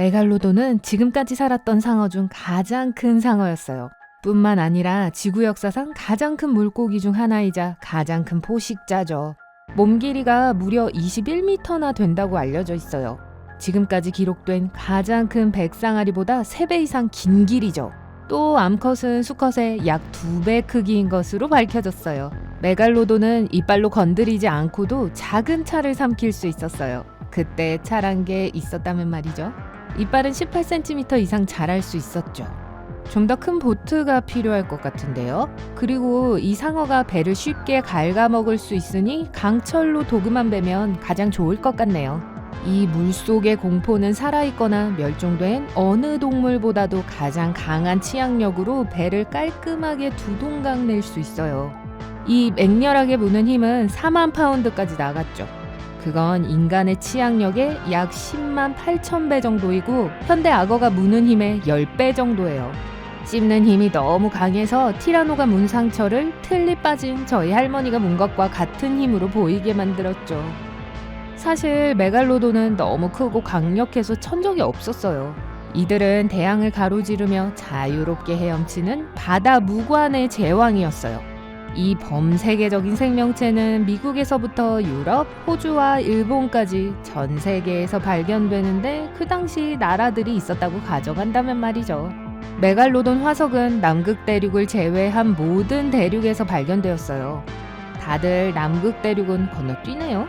메갈로돈은 지금까지 살았던 상어 중 가장 큰 상어였어요. 뿐만 아니라 지구 역사상 가장 큰 물고기 중 하나이자 가장 큰 포식자죠. 몸 길이가 무려 21m나 된다고 알려져 있어요. 지금까지 기록된 가장 큰 백상아리보다 3배 이상 긴 길이죠. 또 암컷은 수컷의 약 2배 크기인 것으로 밝혀졌어요. 메갈로돈은 이빨로 건드리지 않고도 작은 차를 삼킬 수 있었어요. 그때 차란 게 있었다면 말이죠. 이빨은 18cm 이상 자랄 수 있었죠. 좀 더 큰 보트가 필요할 것 같은데요. 그리고 이 상어가 배를 쉽게 갉아먹을 수 있으니 강철로 도금만 베면 가장 좋을 것 같네요. 이 물속의 공포는 살아있거나 멸종된 어느 동물보다도 가장 강한 치악력으로 배를 깔끔하게 두동강 낼 수 있어요. 이 맹렬하게 무는 힘은 4만 파운드까지 나갔죠. 그건 인간의 치악력의 약 10만 8천 배 정도이고 현대 악어가 무는 힘의 10배 정도예요. 씹는 힘이 너무 강해서 티라노가 문 상처를 틀니 빠진 저희 할머니가 문 것과 같은 힘으로 보이게 만들었죠. 사실 메갈로돈은 너무 크고 강력해서 천적이 없었어요. 이들은 대양을 가로지르며 자유롭게 헤엄치는 바다 무관의 제왕이었어요. 이 범세계적인 생명체는 미국에서부터 유럽, 호주와 일본까지 전 세계에서 발견되는데 그 당시 나라들이 있었다고 가정한다면 말이죠. 메갈로돈 화석은 남극 대륙을 제외한 모든 대륙에서 발견되었어요. 다들 남극 대륙은 건너뛰네요.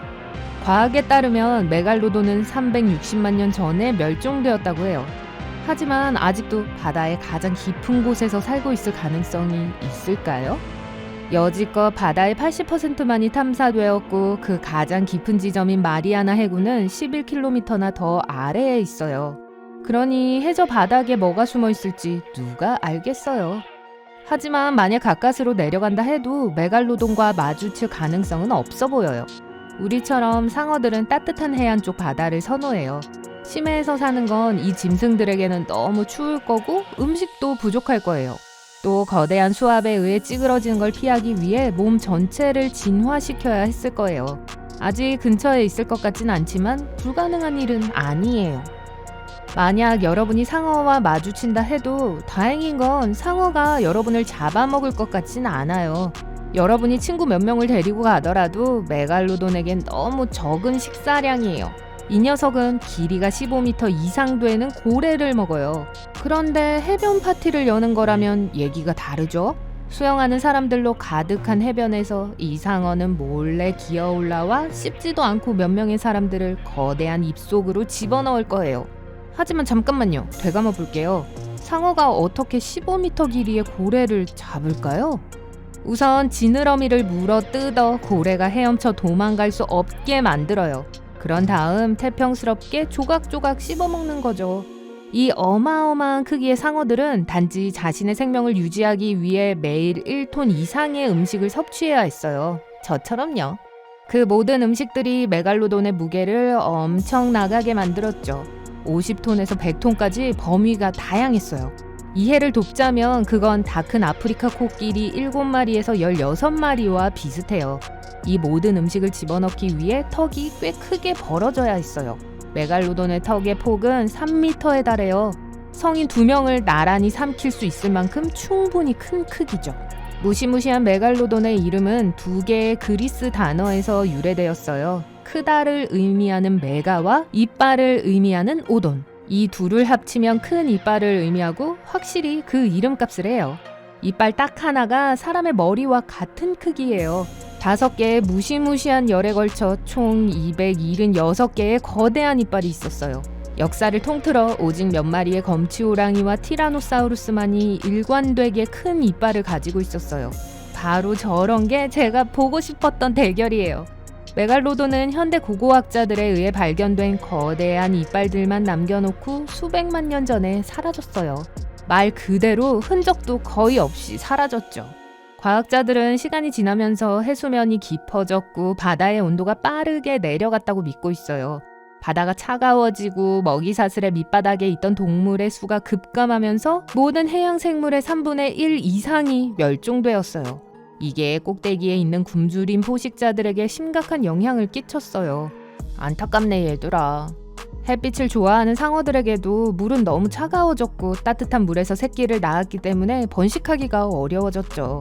과학에 따르면 메갈로돈은 360만 년 전에 멸종되었다고 해요. 하지만 아직도 바다의 가장 깊은 곳에서 살고 있을 가능성이 있을까요? 여지껏 바다의 80%만이 탐사되었고 그 가장 깊은 지점인 마리아나 해구는 11km나 더 아래에 있어요. 그러니 해저 바닥에 뭐가 숨어 있을지 누가 알겠어요. 하지만 만약 가까스로 내려간다 해도 메갈로돈과 마주칠 가능성은 없어 보여요. 우리처럼 상어들은 따뜻한 해안 쪽 바다를 선호해요. 심해에서 사는 건 이 짐승들에게는 너무 추울 거고 음식도 부족할 거예요. 또 거대한 수압에 의해 찌그러지는 걸 피하기 위해 몸 전체를 진화시켜야 했을 거예요. 아직 근처에 있을 것 같진 않지만 불가능한 일은 아니에요. 만약 여러분이 상어와 마주친다 해도 다행인 건 상어가 여러분을 잡아먹을 것 같진 않아요. 여러분이 친구 몇 명을 데리고 가더라도 메갈로돈에겐 너무 적은 식사량이에요. 이 녀석은 길이가 15m 이상 되는 고래를 먹어요. 그런데 해변 파티를 여는 거라면 얘기가 다르죠? 수영하는 사람들로 가득한 해변에서 이 상어는 몰래 기어 올라와 씹지도 않고 몇 명의 사람들을 거대한 입속으로 집어넣을 거예요. 하지만 잠깐만요. 되감아 볼게요. 상어가 어떻게 15m 길이의 고래를 잡을까요? 우선 지느러미를 물어 뜯어 고래가 헤엄쳐 도망갈 수 없게 만들어요. 그런 다음 태평스럽게 조각조각 씹어먹는 거죠. 이 어마어마한 크기의 상어들은 단지 자신의 생명을 유지하기 위해 매일 1톤 이상의 음식을 섭취해야 했어요. 저처럼요. 그 모든 음식들이 메갈로돈의 무게를 엄청 나가게 만들었죠. 50톤에서 100톤까지 범위가 다양했어요. 이해를 돕자면 그건 다 큰 아프리카 코끼리 7마리에서 16마리와 비슷해요. 이 모든 음식을 집어넣기 위해 턱이 꽤 크게 벌어져야 했어요. 메갈로돈의 턱의 폭은 3m에 달해요. 성인 2명을 나란히 삼킬 수 있을 만큼 충분히 큰 크기죠. 무시무시한 메갈로돈의 이름은 2개의 그리스 단어에서 유래되었어요. 크다를 의미하는 메가와 이빨을 의미하는 오돈. 이 둘을 합치면 큰 이빨을 의미하고 확실히 그 이름값을 해요. 이빨 딱 하나가 사람의 머리와 같은 크기예요. 5개의 무시무시한 열에 걸쳐 총 276개의 거대한 이빨이 있었어요. 역사를 통틀어 오직 몇 마리의 검치호랑이와 티라노사우루스만이 일관되게 큰 이빨을 가지고 있었어요. 바로 저런 게 제가 보고 싶었던 대결이에요. 메갈로돈은 현대 고고학자들에 의해 발견된 거대한 이빨들만 남겨놓고 수백만 년 전에 사라졌어요. 말 그대로 흔적도 거의 없이 사라졌죠. 과학자들은 시간이 지나면서 해수면이 깊어졌고 바다의 온도가 빠르게 내려갔다고 믿고 있어요. 바다가 차가워지고 먹이사슬의 밑바닥에 있던 동물의 수가 급감하면서 모든 해양 생물의 3분의 1 이상이 멸종되었어요. 이게 꼭대기에 있는 굶주린 포식자들에게 심각한 영향을 끼쳤어요. 안타깝네 얘들아. 햇빛을 좋아하는 상어들에게도 물은 너무 차가워졌고 따뜻한 물에서 새끼를 낳았기 때문에 번식하기가 어려워졌죠.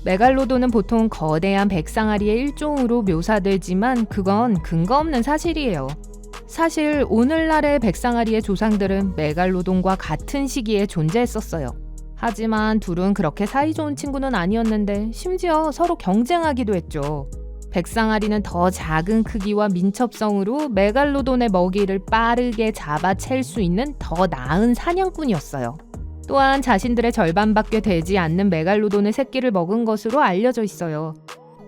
메갈로돈은 보통 거대한 백상아리의 일종으로 묘사되지만 그건 근거 없는 사실이에요. 사실 오늘날의 백상아리의 조상들은 메갈로돈과 같은 시기에 존재했었어요. 하지만 둘은 그렇게 사이좋은 친구는 아니었는데 심지어 서로 경쟁하기도 했죠. 백상아리는 더 작은 크기와 민첩성으로 메갈로돈의 먹이를 빠르게 잡아챌 수 있는 더 나은 사냥꾼이었어요. 또한 자신들의 절반밖에 되지 않는 메갈로돈의 새끼를 먹은 것으로 알려져 있어요.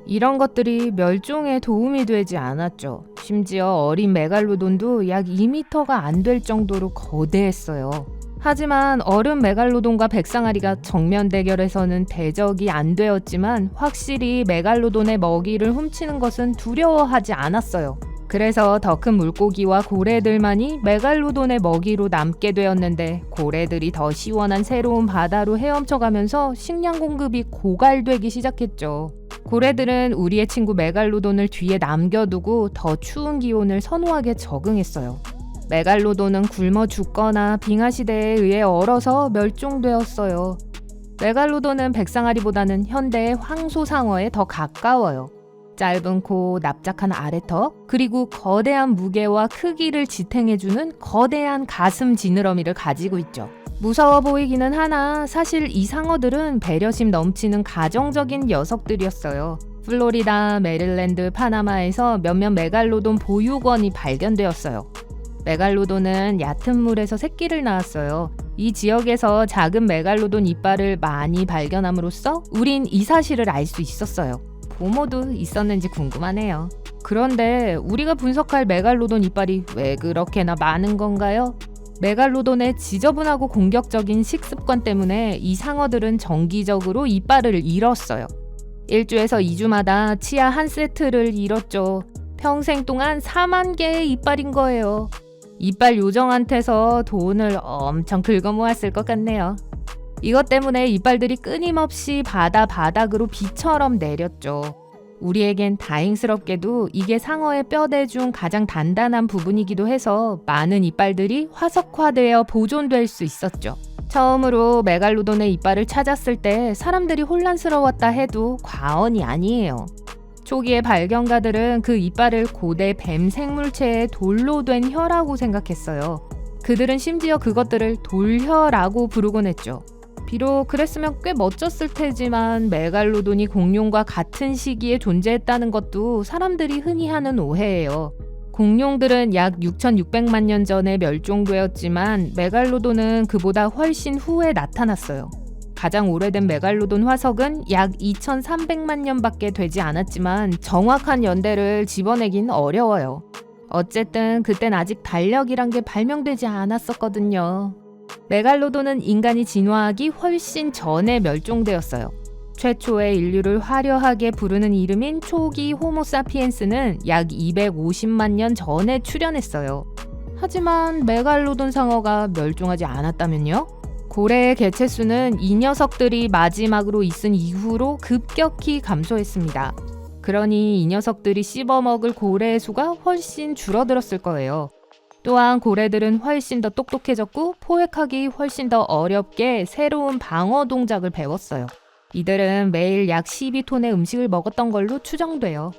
이런 것들이 멸종에 도움이 되지 않았죠. 심지어 어린 메갈로돈도 약 2m가 안 될 정도로 거대했어요. 하지만 어른 메갈로돈과 백상아리가 정면 대결에서는 대적이 안 되었지만 확실히 메갈로돈의 먹이를 훔치는 것은 두려워하지 않았어요. 그래서 더 큰 물고기와 고래들만이 메갈로돈의 먹이로 남게 되었는데 고래들이 더 시원한 새로운 바다로 헤엄쳐가면서 식량 공급이 고갈되기 시작했죠. 고래들은 우리의 친구 메갈로돈을 뒤에 남겨두고 더 추운 기온을 선호하게 적응했어요. 메갈로돈은 굶어 죽거나 빙하시대에 의해 얼어서 멸종되었어요. 메갈로돈은 백상아리보다는 현대의 황소상어에 더 가까워요. 짧은 코, 납작한 아래턱, 그리고 거대한 무게와 크기를 지탱해주는 거대한 가슴 지느러미를 가지고 있죠. 무서워 보이기는 하나 사실 이 상어들은 배려심 넘치는 가정적인 녀석들이었어요. 플로리다, 메릴랜드, 파나마에서 몇몇 메갈로돈 보육원이 발견되었어요. 메갈로돈은 얕은 물에서 새끼를 낳았어요. 이 지역에서 작은 메갈로돈 이빨을 많이 발견함으로써 우린 이 사실을 알 수 있었어요. 보모도 있었는지 궁금하네요. 그런데 우리가 분석할 메갈로돈 이빨이 왜 그렇게나 많은 건가요? 메갈로돈의 지저분하고 공격적인 식습관 때문에 이 상어들은 정기적으로 이빨을 잃었어요. 1주에서 2주마다 치아 한 세트를 잃었죠. 평생 동안 4만 개의 이빨인 거예요. 이빨 요정한테서 돈을 엄청 긁어모았을 것 같네요. 이것 때문에 이빨들이 끊임없이 바다 바닥으로 비처럼 내렸죠. 우리에겐 다행스럽게도 이게 상어의 뼈대 중 가장 단단한 부분이기도 해서 많은 이빨들이 화석화되어 보존될 수 있었죠. 처음으로 메갈로돈의 이빨을 찾았을 때 사람들이 혼란스러웠다 해도 과언이 아니에요. 초기의 발견가들은 그 이빨을 고대 뱀 생물체의 돌로 된 혀라고 생각했어요. 그들은 심지어 그것들을 돌혀라고 부르곤 했죠. 비록 그랬으면 꽤 멋졌을 테지만 메갈로돈이 공룡과 같은 시기에 존재했다는 것도 사람들이 흔히 하는 오해예요. 공룡들은 약 6,600만 년 전에 멸종되었지만 메갈로돈은 그보다 훨씬 후에 나타났어요. 가장 오래된 메갈로돈 화석은 약 2,300만 년밖에 되지 않았지만 정확한 연대를 집어내긴 어려워요. 어쨌든 그땐 아직 달력이란 게 발명되지 않았었거든요. 메갈로돈은 인간이 진화하기 훨씬 전에 멸종되었어요. 최초의 인류를 화려하게 부르는 이름인 초기 호모사피엔스는 약 250만 년 전에 출현했어요. 하지만 메갈로돈 상어가 멸종하지 않았다면요? 고래의 개체수는 이 녀석들이 마지막으로 있은 이후로 급격히 감소했습니다. 그러니 이 녀석들이 씹어먹을 고래의 수가 훨씬 줄어들었을 거예요. 또한 고래들은 훨씬 더 똑똑해졌고 포획하기 훨씬 더 어렵게 새로운 방어 동작을 배웠어요. 이들은 매일 약 12톤의 음식을 먹었던 걸로 추정돼요.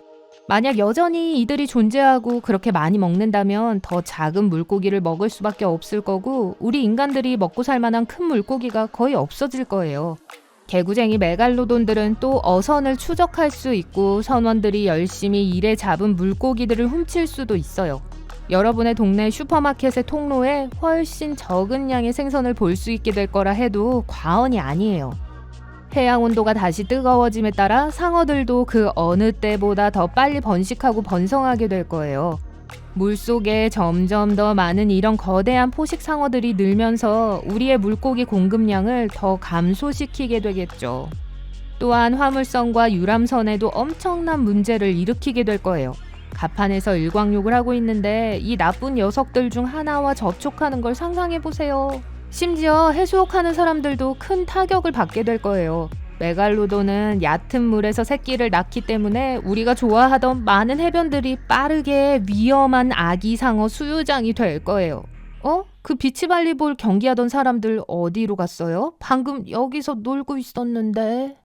만약 여전히 이들이 존재하고 그렇게 많이 먹는다면 더 작은 물고기를 먹을 수밖에 없을 거고 우리 인간들이 먹고 살 만한 큰 물고기가 거의 없어질 거예요. 개구쟁이 메갈로돈들은 또 어선을 추적할 수 있고 선원들이 열심히 일해 잡은 물고기들을 훔칠 수도 있어요. 여러분의 동네 슈퍼마켓의 통로에 훨씬 적은 양의 생선을 볼 수 있게 될 거라 해도 과언이 아니에요. 해양 온도가 다시 뜨거워짐에 따라 상어들도 그 어느 때보다 더 빨리 번식하고 번성하게 될 거예요. 물속에 점점 더 많은 이런 거대한 포식 상어들이 늘면서 우리의 물고기 공급량을 더 감소시키게 되겠죠. 또한 화물선과 유람선에도 엄청난 문제를 일으키게 될 거예요. 갑판에서 일광욕을 하고 있는데 이 나쁜 녀석들 중 하나와 접촉하는 걸 상상해보세요. 심지어 해수욕하는 사람들도 큰 타격을 받게 될 거예요. 메갈로돈은 얕은 물에서 새끼를 낳기 때문에 우리가 좋아하던 많은 해변들이 빠르게 위험한 아기 상어 수유장이 될 거예요. 그 비치발리볼 경기하던 사람들 어디로 갔어요? 방금 여기서 놀고 있었는데.